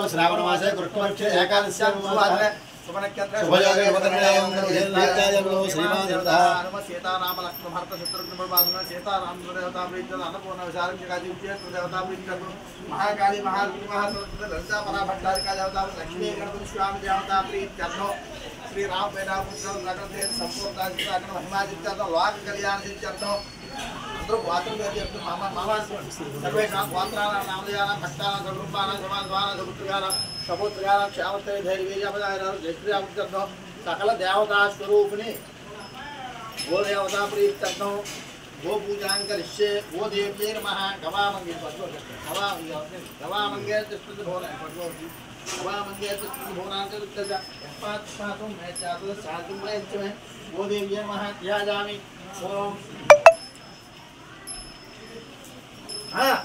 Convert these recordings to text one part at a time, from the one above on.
श्रावण मासे कृष्णपक्षे एकादश्यां सीताराम लक्ष्मण भरत शत्रुघ्न सीताराम महाकाली महालक्ष्मी महासरस्वती ललिता परा भट्टारिका देवता लक्ष्मी गणपति स्वामी देवता प्रीत्यर्थो श्री राम वेदापुत्र नगर संपूर्ण महिमादित्य लोक कल्याण सिद्ध्यर्थो सर्वेषां गोत्राणां नामधेयानां भक्तानां सकुटुम्बानां समानद्वानां सपुत्र्याणां सपुत्र्याणां क्षामत्तरे धैर्यवीर्यपदायनां जयश्रीरामचन्द्रो सकल देवता स्वरूपिणी गो देवता प्रीत्यर्थो गो पूजां करिष्ये गो देव्यै नमः गवामङ्गे गवामङ्गे गो देव्यै नमः ध्यायामि ओम हाँ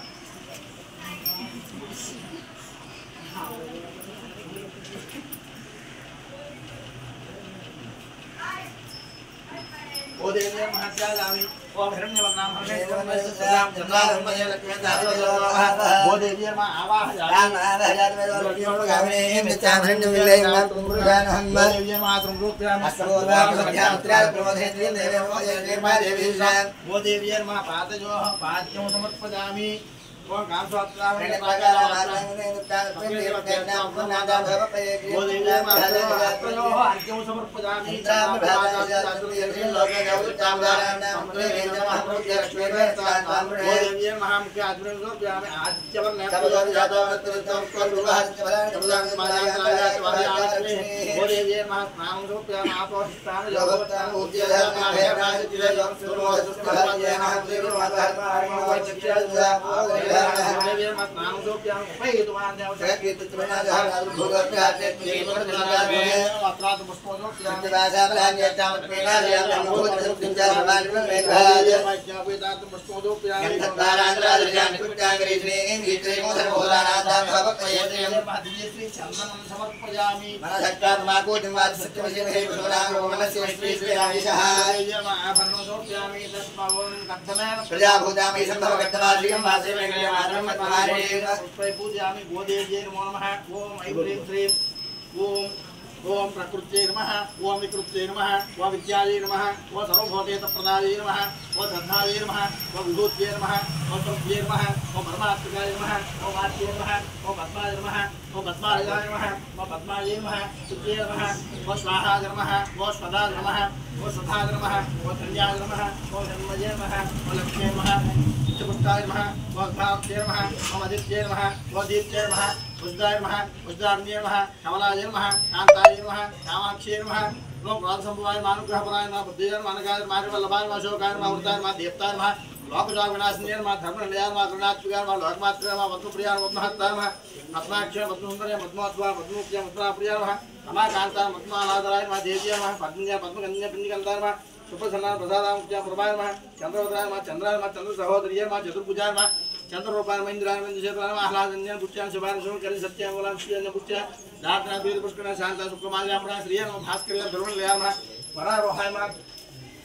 ओ देवी महात्यागामी ओम हिरण्यवर्णां वो देवी मां वो देवी मां पादजो पाद्यों समर्पयामि और काम स्वात्रा पूजयामि गोदेव्यै नमो नमः ओम ऐं श्रीं ओम ओम प्रकृत्यै नमः ओम विकृत्यै नमः ओम विद्यायै नमः ओम सर्वभूतेतप्रदायै नमः ओम धर्मायै नमः ओम विभूत्यै नमः ओम सर्वज्ञै नमः ओम परमात्मकाय नमः ओम आद्यै नमः ओम पद्माय नमः ओम पद्मालयाय नमः ओम पद्मायै नमः सुत्यै नमः ओम स्वाहाय नमः ओम स्वदाय नमः ओम सदाय नमः ओम कल्याय नमः ओम जन्मये नमः ओम लक्ष्मी नमः चित्तपुष्टाय नमः ओम भावत्यै नमः ओम आदित्यै नमः ओम दीप्त्यै नमः उज्जाय नमः उज्जारण्ये नमः कमलाय नमः कांताय नमः कामाक्षी नमः लोक राजसंभवाय मानुग्रहपराय नमः बुद्धये नमः अनगाय नमः वल्लभाय नमः अशोकाय नमः वृताय नमः देवताय नमः लोकजोग विनाशिन्ये नमः धर्मनिलयाय नमः करुणात्मकाय नमः लोकमात्रे नमः पद्मप्रियाय नमः पद्महस्ताय नमः पद्माक्षय पद्मसुन्दराय पद्मोद्भवाय पद्ममुख्याय पद्मप्रियाय नमः रमाकान्ताय पद्मालाधराय नमः देव्याय नमः पद्मन्याय पद्मकन्याय पिण्डिकान्ताय नमः सुप्रसन्नाय प्रसादामुख्याय प्रभाय नमः चन्द्रवदनाय नमः चन्द्राय नमः चन्द्रसहोदर्याय नमः चतुर्भुजाय नमः चंद्ररूपाय महेन्द्राय महेन्द्रशेखराय आह्लादन्याय पुष्याय शुभाय शुभकरि सत्यावलां श्रीयं पुष्याय दात्रा वीर पुष्कराय शांता शुक्रमाल्याम्राय श्रीयं भास्कराय धर्मलयाय नमः वरारोहाय नमः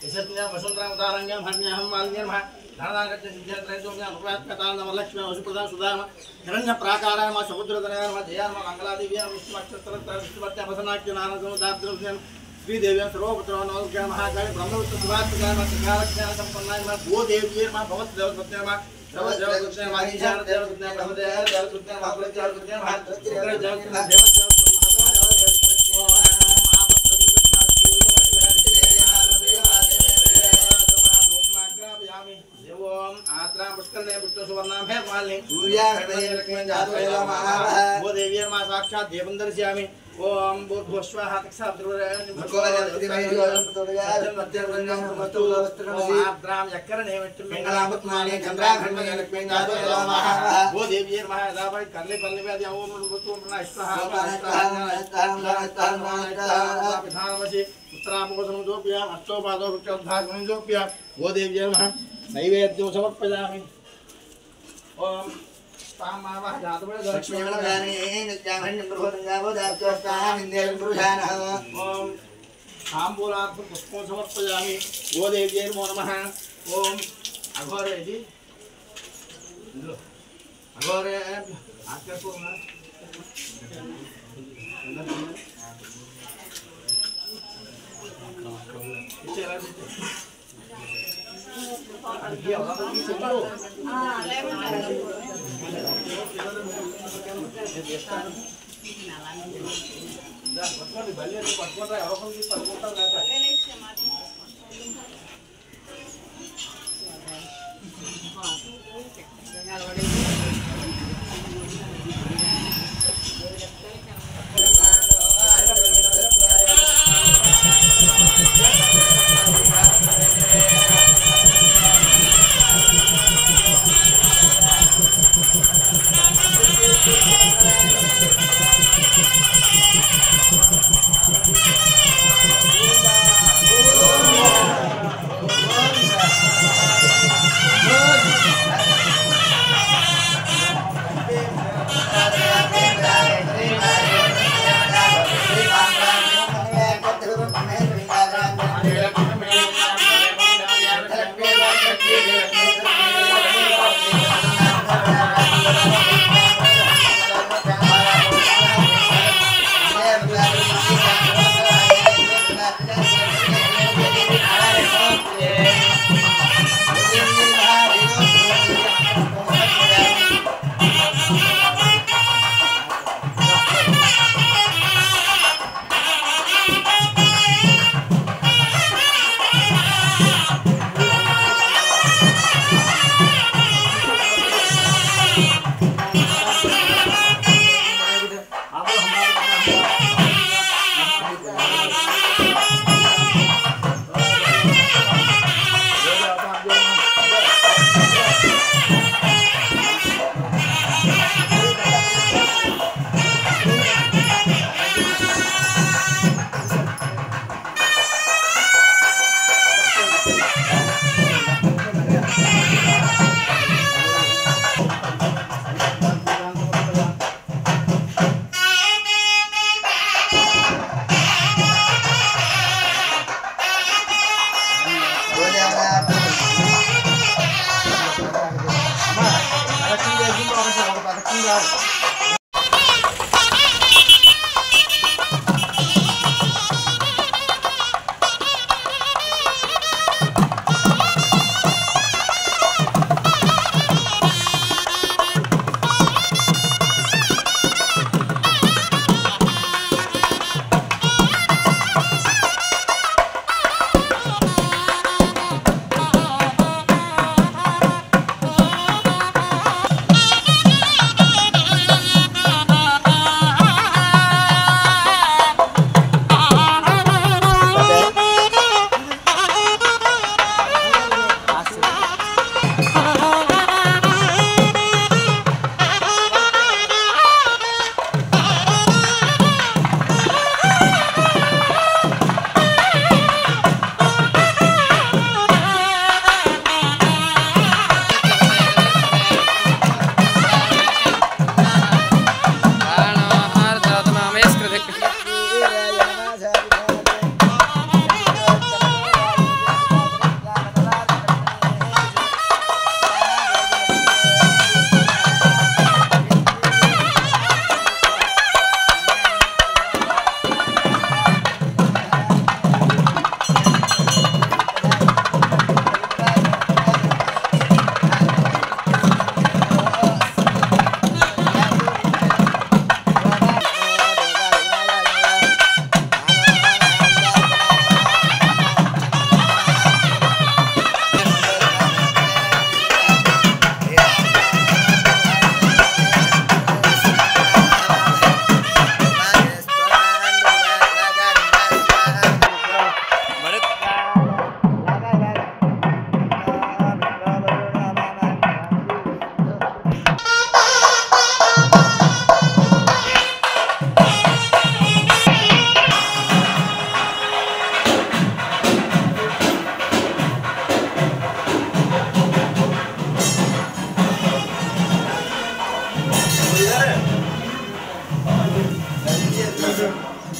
यशस्न्याय वसुन्धराय उदारण्याय हरण्याय मालिन्याय नमः धनागच्छ सिद्ध्यत्रयसोम्याय प्रभात्कताय नमः लक्ष्मी वसुप्रदाय सुधाय नमः हिरण्यप्राकाराय नमः समुद्रतनयाय नमः जयाय नमः मंगलादेव्याय नमः विष्णुमक्षत्रय विष्णुपत्याय प्रसन्नाख्य नारायणदाद्रव्याय श्रीदेव्यां सर्वपुत्राय नमः महाकाय ब्रह्मविष्णु सुभात्मकाय नमः सकालज्ञान संपन्नाय नमः गोदेव्यै नमः भवद्देवपत्याय नमः सर्वदेवपत्याय नमः ईशान देवपत्याय नमः देवपत्याय महाप्रत्याय ओम आत्रा पुष्करणे पुष्कसुवा वर्णाभे मालिनी सूर्याग्निर्लक्ष्मी जातवेदो महावः वो देवी मा साक्षात् देवं दर्शयामि ओम भूर्भुवस्वाहा तत्सवितुर्वरेण्यं यक्करणे मंगलामुत्माने चंद्राग्निर्लक्ष्मी जातवेदो महावः वो देवी मा दावै करले पल्ले वेद ओम भूतो प्रणस्वाहा विधानवशी उत्तरामोसनं जोप्या अष्टोपादो रुक्योद्धागनं जोप्या वो देवी मा नैवेद्यं समर्पयामि ओम तामावः जातवेद लक्ष्मीवरदाने नित्यामन्यं प्रभोदङ्गावोदात्वस्तामिन्देवं पुरुषानः ओम ताम्बूलार्थ पुष्पों समर्पयामि वो देव्यै नमो नमः ओम अघोरे जी अघोरे आके को ना चला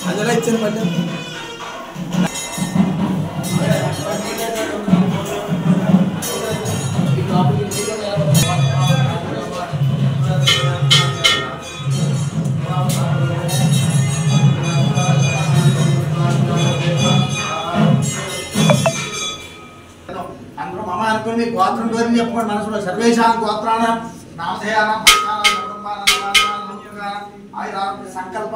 అందులో ఇచ్చాను మళ్ళీ అందరూ మమ అనుకుని మీ గోత్రం పేరు చెప్పుకోండి మనసులో సర్వేషాం గోత్రానం నామధేయానం ఆయురారోగ్య సంకల్ప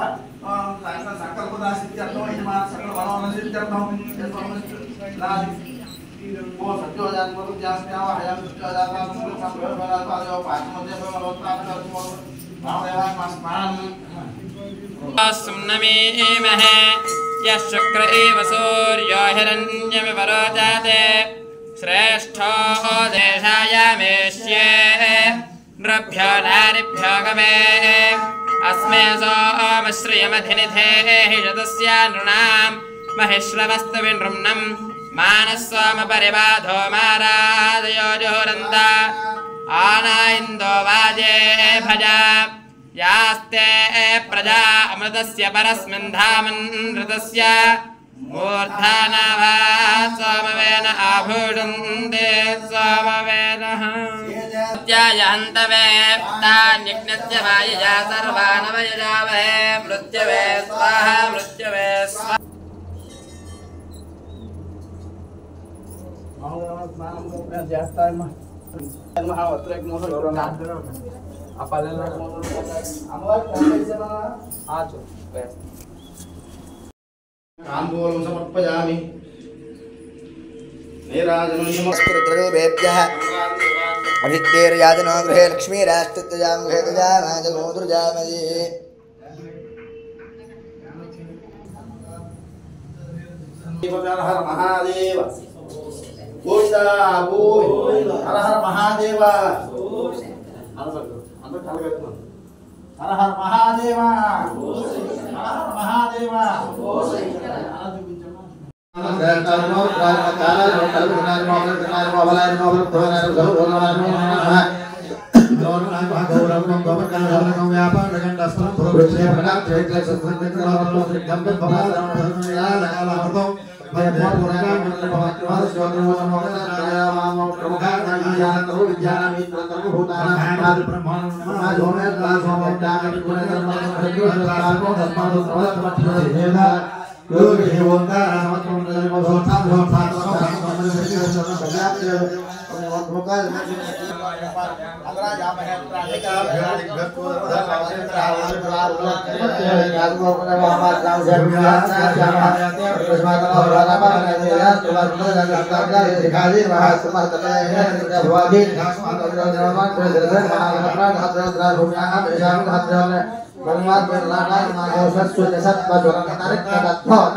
సంకల్ప సిద్ధ్యర్థం యజమాన సకల బలవన సిద్ధ్యర్థం ఓ సత్యోజాత్మకు ధ్యాస్మ్యావ హయాం సత్యోజాతాత్మ సంప్రయోగరాజాయో పాఠమధ్య బలవత్తానకర్మో నామదేవాయ స్మరణం सुम्नमेमहे यः शुक्र एव सूर्यो हिरण्यमिव रोचते श्रेष्ठो देशायामेष्ये नृभ्यो नारिभ्यो गवे अस्मे सोमश्रियमधिनिधेहि शतस्य नृणां महिश्रवस्तु विनृम्नं मानस्सोमपरिबाधो मारादयो जुहुरन्त आना इन्दो वाजे भजा यास्ते प्रजा अमृतस्य परस्मिन् धामन्नृतस्य मूर्धानाभा सोमवेन आभूषन्ते सोमवेनः त्यायन्तवे तान्यज्ञस्य वायया सर्वानवयजावहे मृत्यवे स्वाहा मृत्यवे स्वाहा ताम्बूलं समर्पयामि नमस्कृतृभ्यः अभिद्येर्याजनो गृहे लक्ष्मीराष्ट्रजां गृहे तजामाजगोदृजामये हर हर महादेव गोविंदा गोविंद हर हर महादेव हर हर महादेव हर हर Mahadev Bagaimana berlaku dengan sesuatu dasar bajuran tarik kata thot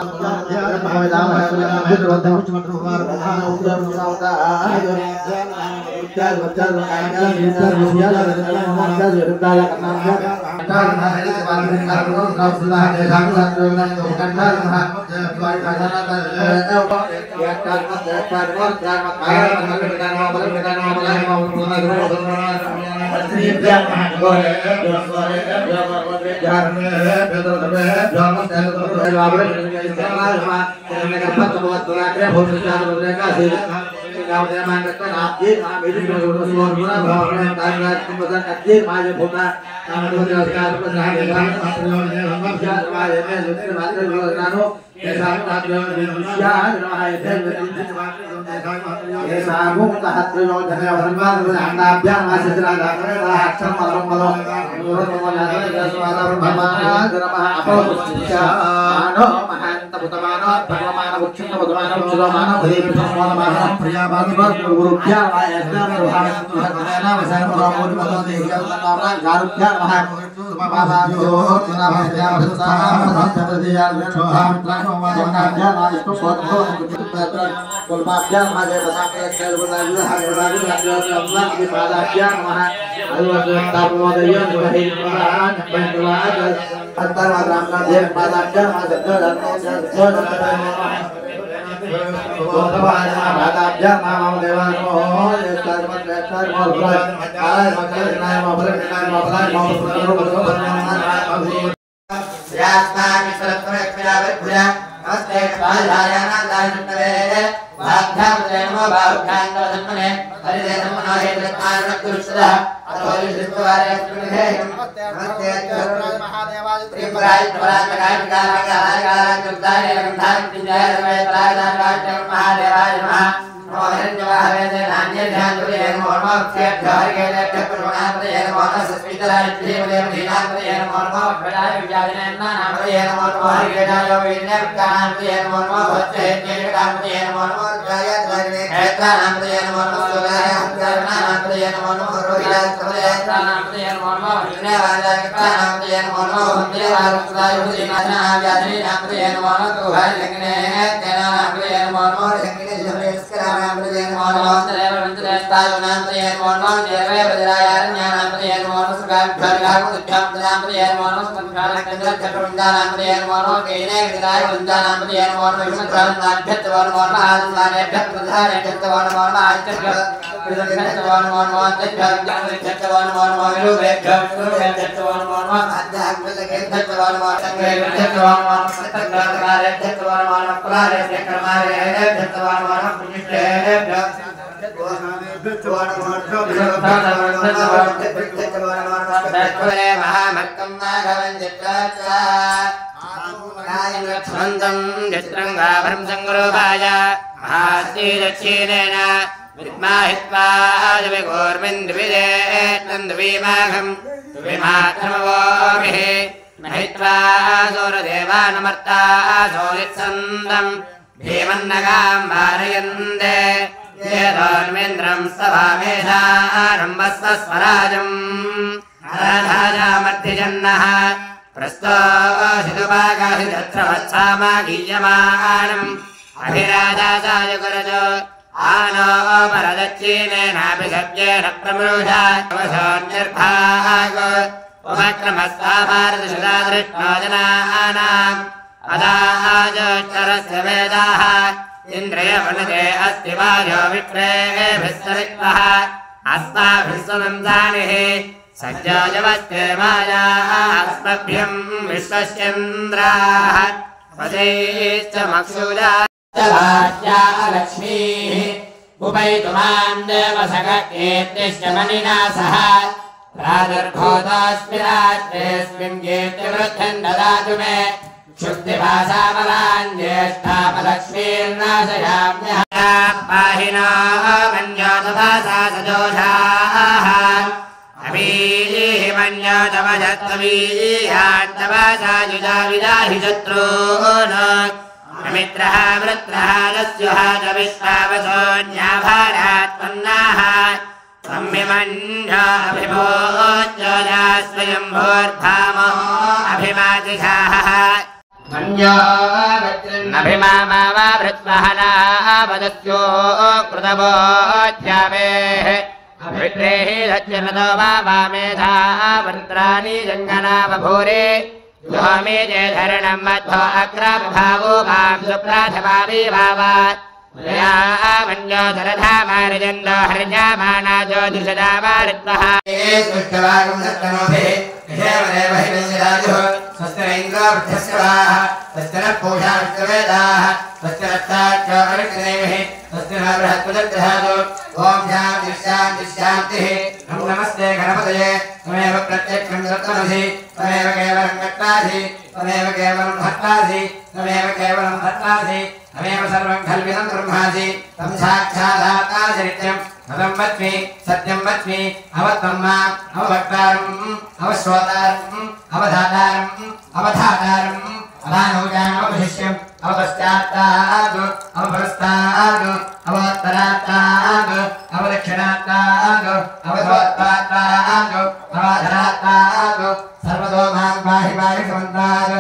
Ya अस्माकं सर्वप्रक्रियावृत्या नमस्ते स्वाध्यायानादायनवे वाग्धामते नमो बाहुभ्यान्तरधन्मने हरिदे नमो हेतुत्मानकुरुषदा अतोलिश्रितवारे पुण्ये नमस्ते महादेवाय त्रिपुराय त्वराजगाय गाय कृताय गंधाय विजय रवे प्रायदाय महादेवाय नमः मोहनजवाहरे नान्य ध्यानवे नमो नमस्ते हरिगे ठकुरनामते नमो सस्मितराय देवदेव दीनामते नमो भडाय विजयने नामते नमो हरिगेदाय विनयकामते नमो भक्ते केकामते नमो जयद्वने क्षेत्रामते नमो सुगाय हंकारनामते नमो रोहिदामते नामते नमो विनयवादामते नमो देवारुदाय दीनानाव्याधि नामते नमो तुहाय लगने तेनामते नमो लगने जमेस्करा नामते नमो देववंतरेस्ताय नामते नमो देवे वज्राय नामते नमो सुगाय भर्गामुद्याम नामते नमो संखार केंद्र चक्रवृंदा नामते नमो केने विदाय वृंदा नामते नमो विष्णुत्राणाभ्यत्तवन नमो आदिनाने भक्तधारे भक्तवन नमो आदित्य विदग्धवन नमो तज्जगत्तवन नमो विरुवे भक्तवन नमो आध्यात्मिक भक्तवन नमो संगे भक्तवन नमो सत्तकारे भक्तवन नमो प्रारे कर्मारे भक्तवन नमो पुण्यते महामत्तं नागवंदित्वा लक्ष्मणं जत्रंगाभरं संगरूपाय महास्तिरक्षीणेन विद्माहित्वा जविगोर्मिन्द्विदे तन्द्वीमाघं द्विमात्रमवोभिः महित्वा सौरदेवानमर्ता सौरित्सन्दं भीमन्नगां वारयन्ते येदोन्मेन्द्रं सभामेधारम्भस्वस्वराजम् आराधायामर्थिजन्नः प्रस्तोषितुपागाहितत्रवत्सामागीयमानम् अभिराजासाय कुरजो आनो परदच्छीनेनाभिषव्येन प्रमृषा अवसोऽन्यर्भाग उपक्रमस्वा भारतशुदा दृष्टो जनानाम् अदाजोत्तरस्य वेदाः इन्द्रियवनते अस्ति वायो विक्रेभिस्तरिक्तः अस्माभिस्वमन्तानिः सज्जायवस्ते मायाः अस्मभ्यं विश्वस्यन्द्राः पदैश्च मक्षुजा राज्या लक्ष्मीः उपैतुमान् देवसखेत्यश्च मणिना सह प्रादुर्भूतोऽस्मि राज्येऽस्मिन् कीर्तिवृद्धिं ददातु मे क्षुब्धिभासामलान् ज्येष्ठामलक्ष्मीर्नाशयाम्यः पाहिनो मन्योतभासा सजोषाः अभीः मन्योतमजत्तवीयान्तभासा युजाविदाहि शत्रून् मित्रः वृत्रः दस्युः कविस्तावसोऽन्याभारात्पन्नाः सम्मिमन्योऽभिभोज्योजा स्वयम्भोर्भामो अभिमातिषाः मन्योऽभिमामा भृत्वहनाः वदस्यो कृतवोऽध्यावेः अभिप्रेः दच्यनतो वामेधाः वन्त्राणि जङ्गना बभूरे योमे जयधरणं मध्वो अग्रभावो भां सुप्राथमाविभावात् मन्योधरधामार्जन्दो हर्जामाना ज्योतिषदामारित्वः सुष्ठवागं सत्तनोभिः विषयमदेव हिरण्यराजुः स्वस्तिरेन्द्रावृद्धस्वाः स्वस्तिनः पूषा विश्ववेदाः स्वस्तिरत्ताच्चो अरुणदेविः स्वस्तिनः बृहस्पतिर्दधातु ॐ शान्तिः नमस्ते गणपतये त्वमेव प्रत्यक्षं सत्त्वमसि त्वमेव केवलं कर्तासि त्वमेव केवलं भर्तासि त्वमेव केवलं भर्तासि त्वमेव सर्वं खल्विदं ब्रह्मासि तं साक्षादात्मासि नित्यं मतं वच्मि सत्यं वच्मि अवत्वं माम् अवभक्तारम् अवश्रोतारम् अवधातारम् अवधातारम् अवानौजानवशिष्यम् अवपश्चात्ताद् अवपुरस्ताद् अवोत्तरात्ताद् अवदक्षिणात्ताद् अवधोत्पात्ताद् अवाधरात्ताद् सर्वतो मां पाहि पाहि समन्ताद्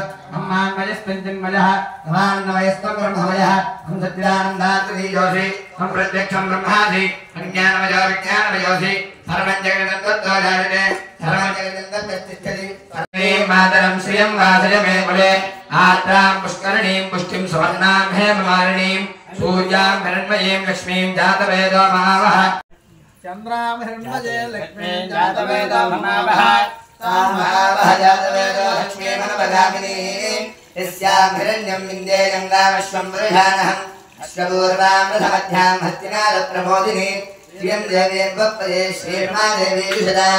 मयस्पञ्चन्मयः समानवयस्त्वं ब्रह्ममयः हम सच्चिदानन्दात्मधीयोऽसि हम प्रत्यक्षं ब्रह्मासि अज्ञानमयो विज्ञानमयोऽसि सर्वं जगदं तत्त्वो जायते सर्वं जगदं तत्तिष्ठति सर्वे मातरं श्रियं वासय मे कुले आत्रां पुष्करणीं पुष्टिं सुवर्णां हेममालिनीं सूर्यां हिरण्मयीं लक्ष्मीं जातवेदो महावः चन्द्रां हिरण्मये लक्ष्मीं जातवेदो महावः महाभाजातवेदो लक्ष्मी मनोपगामिनी यस्यां हिरण्यं विन्दे गङ्गामश्वं वृषाणहम् अश्वपूर्वामृतमध्यां हस्तिनादप्रमोदिनी श्रियं देवीर्वपदे श्रीर्मादेवी विशदा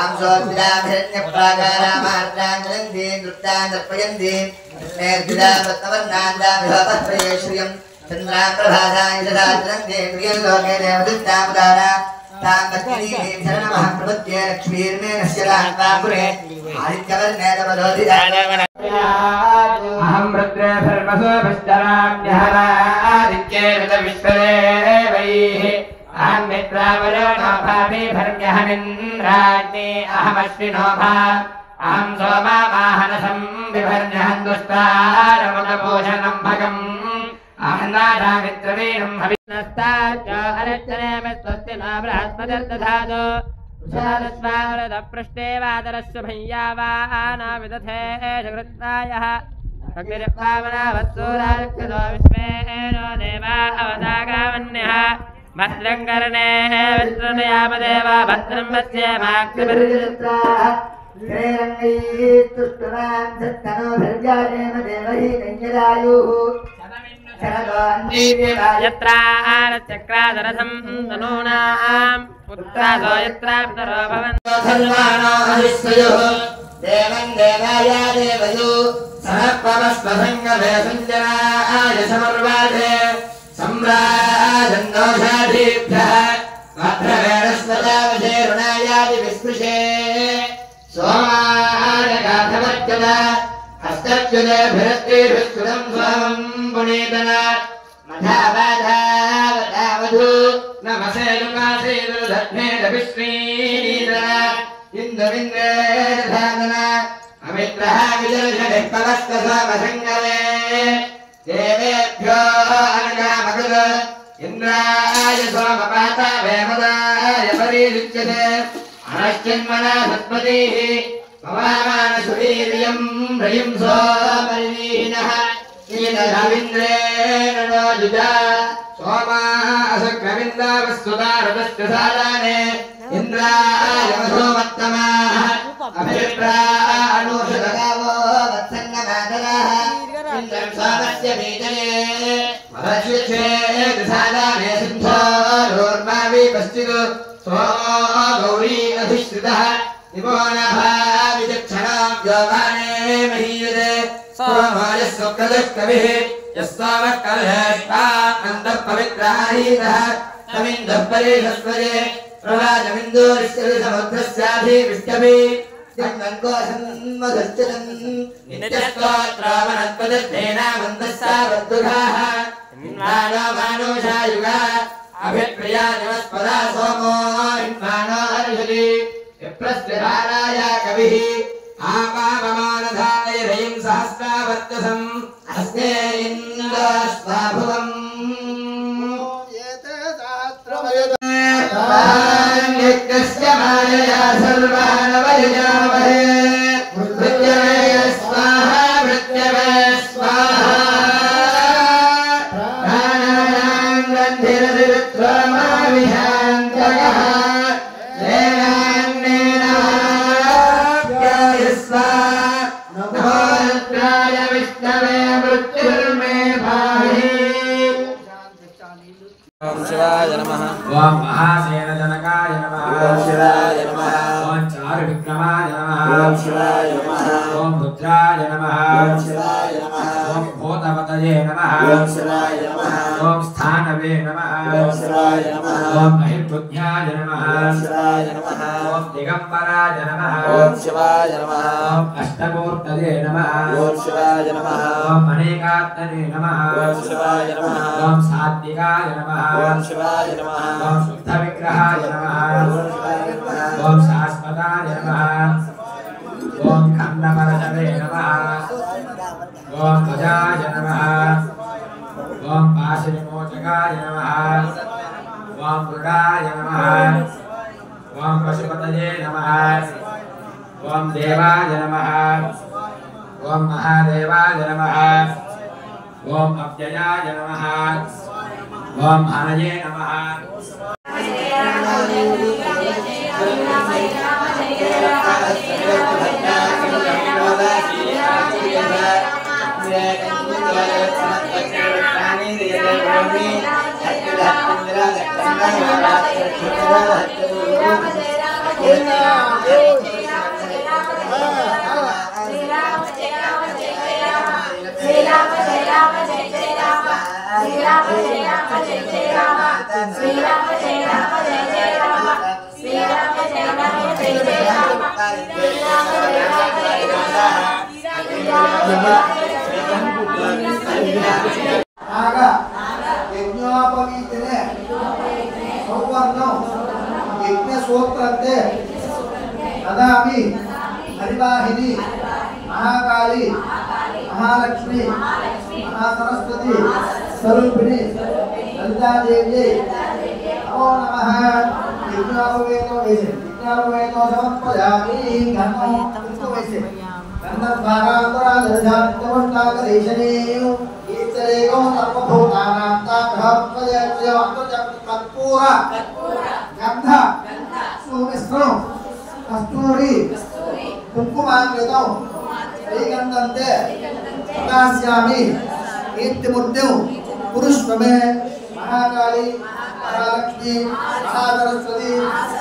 आंसोऽर्पितां हिरण्यप्राकारामार्द्राञ्जलन्ति नृत्तां तर्पयन्ति कृष्णेऽर्पिता रत्नवर्णान्दाभिहपत्प्रये श्रियं चन्द्रां प्रभासां यशदाचलन्ति प्रियं लोके देवदुत्तामुदारा तां दक्षिणीं शरणमः प्रपद्ये लक्ष्मीर्मे नश्यरान्तापुरे आदित्यवर्णे तपदोधिदानवना अहं रुद्रे भर्मसो विष्टराभ्यहरादित्ये विश्वदेवैः अहं मित्रावरुणो भावि भर्म्यहमिन्द्राग्नि अहमश्विनो भा अहं सोमावाहनसं विभर्म्यहं दुष्टारमुदभूषणं भगम् अहं नारामित्रवीणं हविनस्ताच्च अरच्चने मे स्वस्ति नो बृहस्पतिर्दधातु पृष्ठे वादरस्य भय्यावाना विदधे जगृत्तायः अग्निर्वामनावत्सूराक्षतो विश्वेनो देवा अवदागामन्यः भद्रं कर्णे विष्णुयामदेव भद्रं पश्येमाक्षिभिर्यत्राः यत्राचक्रादरथं तनूनां पुत्रादो यत्रापितरो भवन्तो धर्माणो हरिस्वयुः देवं देवाय देवयो समर्पवस्वसङ्गमे सञ्जनाय समर्वाधे सम्राजन्दोषाधीभ्यः भद्रवेणस्वदावधे ऋणायादिविस्पृशे सोमानगाधमर्चन हस्तच्युतेभिरत्रिभिस्कृतं स्वं पुनीतन मधावाधावधावधू नमसे लुकासेदुर्धत्मेदभिश्रीनीतन इन्दुमिन्द्रेधानन अमित्रः विजर्षणिः पवस्तस्वमसङ्गवे देवेभ्यो अनगामकृत इन्द्राय सोमपाता वेमदाय परीरिच्यते अनश्चिन्मना सत्पतिः पवामानसुवीर्यं रयिं सोमरिणीनः ईनरविन्द्रेण नोजुजा सोमा असक्रविन्दावस्तुतारतस्य सादाने इन्द्राय मधोमत्तमाः अभिप्राणोषदगावो वत्सन्नमातराः इन्द्रं सोमस्य बीजये मदश्विच्छेद सादाने सिन्धोर्मावि पश्चिदु सोमो गौरी अधिश्रितः निपोनभाविचक्षणां योगाने महीयते सोमाय स्वक्रदुष्कविः यस्तावः कलहेष्टा अन्तःपवित्राहीतः तमिन्दः परेशस्वरे प्रवाजमिन्दोरिष्यति समुद्रस्याधिविष्टभि जन्मन्कोशन्मधुश्चितम् नित्यस्तोत्रावनत्पदद्धेनामन्तस्सावद्दुघाः इन्वानो मानुषायुगा अभिप्रिया निवस्पदा सोमो इन्वानो हर्षति विप्रस्थिराराय कविः आपावमानधाय रयिं सहस्रावर्तसम् अस्मे इन्द्रस्वाभुवम् यज्ञस्य मायया सर्वानवयजामहे मृत्यवे स्वाहा मृत्यवे स्वाहा प्राणानां गन्धिरतिरुत्तमाविहान्तकः ओम शिवाय नमः। ओम महासेन जनकाय नमः। ओम शिवाय नमः। ओम चारुविक्रमाय नमः। ओम शिवाय नमः। ओम रुद्राय नमः। ओम शिवाय नमः। ओम भूतपतये नमः। ओम शिवाय नमः। ओम स्थानवे नमः। ओम शिवाय नमः। ओम महिर्बुद्ध्याय नमः। ओम शिवाय नमः। ओम दिगंबराय नमः। ओम शिवाय नमः। ओम अष्टमूर्तये नमः। ओम शिवाय नमः। ओम अनेकात्मने नमः। ओम शिवाय नमः। ओम सात्विकाय नमः। ओम शिवाय नमः। ओम शुद्ध विग्रहाय नमः। ओम शिवाय नमः। ओम शाश्वताय नमः। ओम खंडपरशवे नमः। ओम ध्वजाय नमः। ओम पाशविमोचकाय नमः। ओम मृगाय नमः। ओम पशुपतये नमः। ओम देवाय नमः। ओम महादेवाय नमः। ओम अव्ययाय नमः। ओम हरये नमः। नमः तदापि हरिवाहिनी महाकाली महालक्ष्मी महासरस्वती स्वरूपिणी ललिता देवी नमो नमः यज्ञोपवेतो वैसे यज्ञोपवेतो समर्पयामि घनो कृतो वैसे गन्धद्वारान्तरादर्शान्तमष्टाकदेशनेयो ईश्वरेको सर्वभूतानां कर्पूर गन्ध सुमिश्रो कस्तूरी कुंकुमांगतो श्रीगंधंते प्रकाश्यामि कीर्तिमूर्तिं पुरुषमे महाकाली महालक्ष्मी महासरस्वती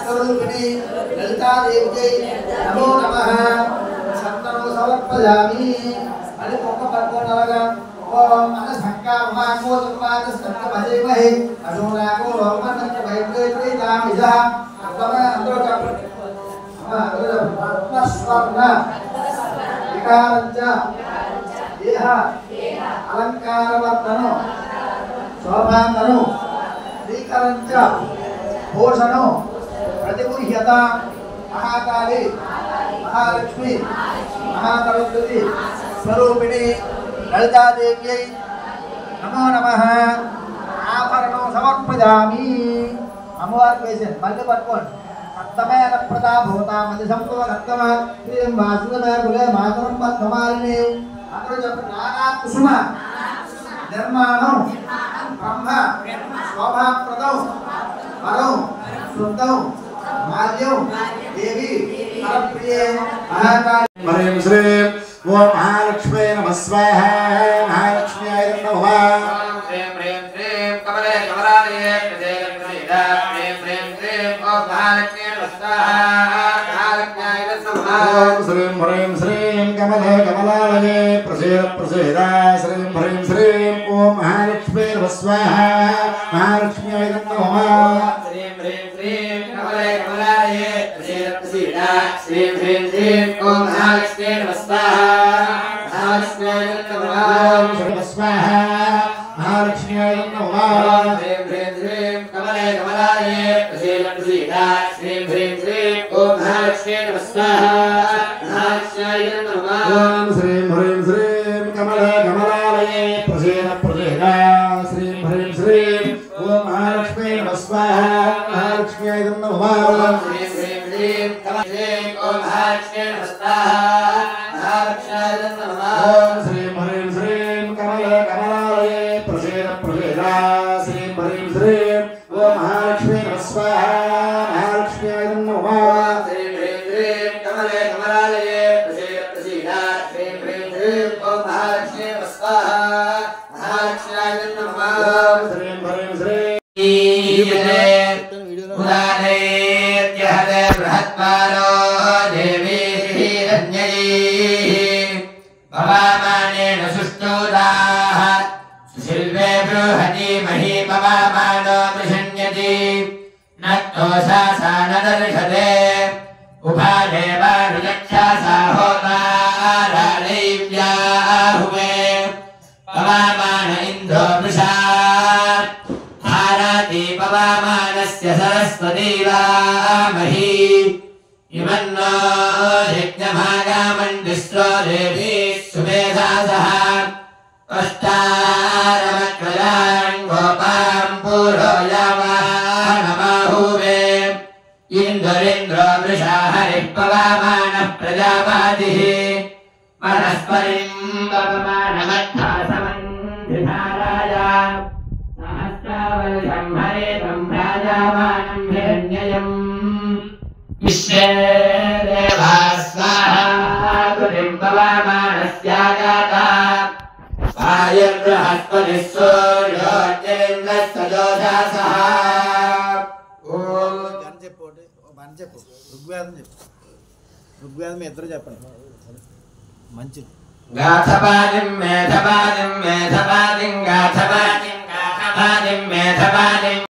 स्वरूपिणी ललिता देवी नमो नमः सप्तनो समर्पयामि हरिमुखपद्मनरगा ओम अनसंकामहाकोतमानस्तभजेमहे अशोनाको रोमनस्तभैत्रेत्रितामिजः स्वर्ण विकारंच देह अलंकारवर्तनो शोभांगनो श्रीकरंच भूषणो प्रतिगृह्यता महाकाली महालक्ष्मी महासरस्वती स्वरूपिणी ललिता देव्यै नमो नमः आभरणो समर्पयामि अमवार वैसे मल्ले पट्कोंడి सप्तमेन प्रताभूता मदिसंभव रत्तमा श्रीं वासुदेव कुले मातरं पद्ममालिनी अग्रजप नाना कुसुम निर्माणो ब्रह्म शोभाप्रदौ वरौ शुद्धौ माल्यौ देवी परप्रिये महाकाली ह्रीं श्रीं ओम महालक्ष्मी नमः स्वाहा महालक्ष्म्याय नमः ह्रीं ह्रीं श्रीं कमले कमलालये प्रदेशं ह्रीं ह्रीं श्रीं ओम महालक्ष्मी नमः स्वाहा महालक्ष्म्याय नमः ओम श्रीं ह्रीं श्रीं कमले कमलालये प्रसीद श्रीं ह्रीं श्रीं ओम महालक्ष्मी नमः स्वाहा महालक्ष्म्याय नमः श्रीं ह्रीं श्रीं कमले कमलालये प्रसीद श्रीं ह्रीं श्रीं ओम महालक्ष्मी नमः स्वाहा महालक्ष्म्याय नमः स्वाहा महालक्ष्म्याय नमः ह्रीं ह्रीं श्रीं कमले कमलालये प्रसीद श्रीं ह्रीं श्रीं ओम महालक्ष्मी नमः स्वाहा महालक्ष्म्याय नमः ओम श्रीं ह्रीं श्रीं कमले कमलालये प्रसीद श्रीं ह्रीं श्रीं ओम महालक्ष्मी नमः स्वाहा महालक्ष्म्याय नमः ह्रीं ह्रीं श्रीं कमले ओम महालक्ष्मी नमः स्वाहा महालक्ष्म्याय नमः ओम श्रीं ह्रीं श्रीं कमले कमलालये प्रसीद श्रीं ह्रीं श्रीं ओम महालक्ष्मी नमः स्वाहा महालक्ष्म्याय नमः श्रीं ह्रीं श्रीं कमले कमलालये प्रसीद श्रीं ह्रीं श्रीं ओम महालक्ष्मी नमः स्वाहा महालक्ष्म्याय नमः श्रीं ह्रीं श्रीं उदानैर्यहते बृहत्पालो देवी हिरण्यैः पवामानेन सुष्टुदाः सुशिल्पे बृहति मही पवामानो मृषण्यति नक्तोषासा न दर्शते उभादेवानुजक्षासा होतारादैव्याहुवे पवामान इन्द्रो मृषा भारती पवामानस्य सरस्वती वामही इमन्नो यज्ञभागामण्डिस्रो देवी सुमेधासः अष्टारमक्रयान् गोपां पुरो यावानमाहुवे इन्द्रेन्द्रो मृषा हरिः पवामानः प्रजापातिः वनस्पतिं पवमानमध्यासमन्धिधाराय सहस्रावर्षं हरेतं भ्राजामानं हिरण्ययम् विश्वे देवाः स्वाहा చెప్పు ఒకటి మన చెప్పు ఋగ్వేదం చెప్పు ఋగ్వేదం ఇద్దరు చెప్పండి మంచిది గాథపాదిం మేధపాదిం మేధపాదిం గాథపాదిం గాథపాదిం మేధపాదిం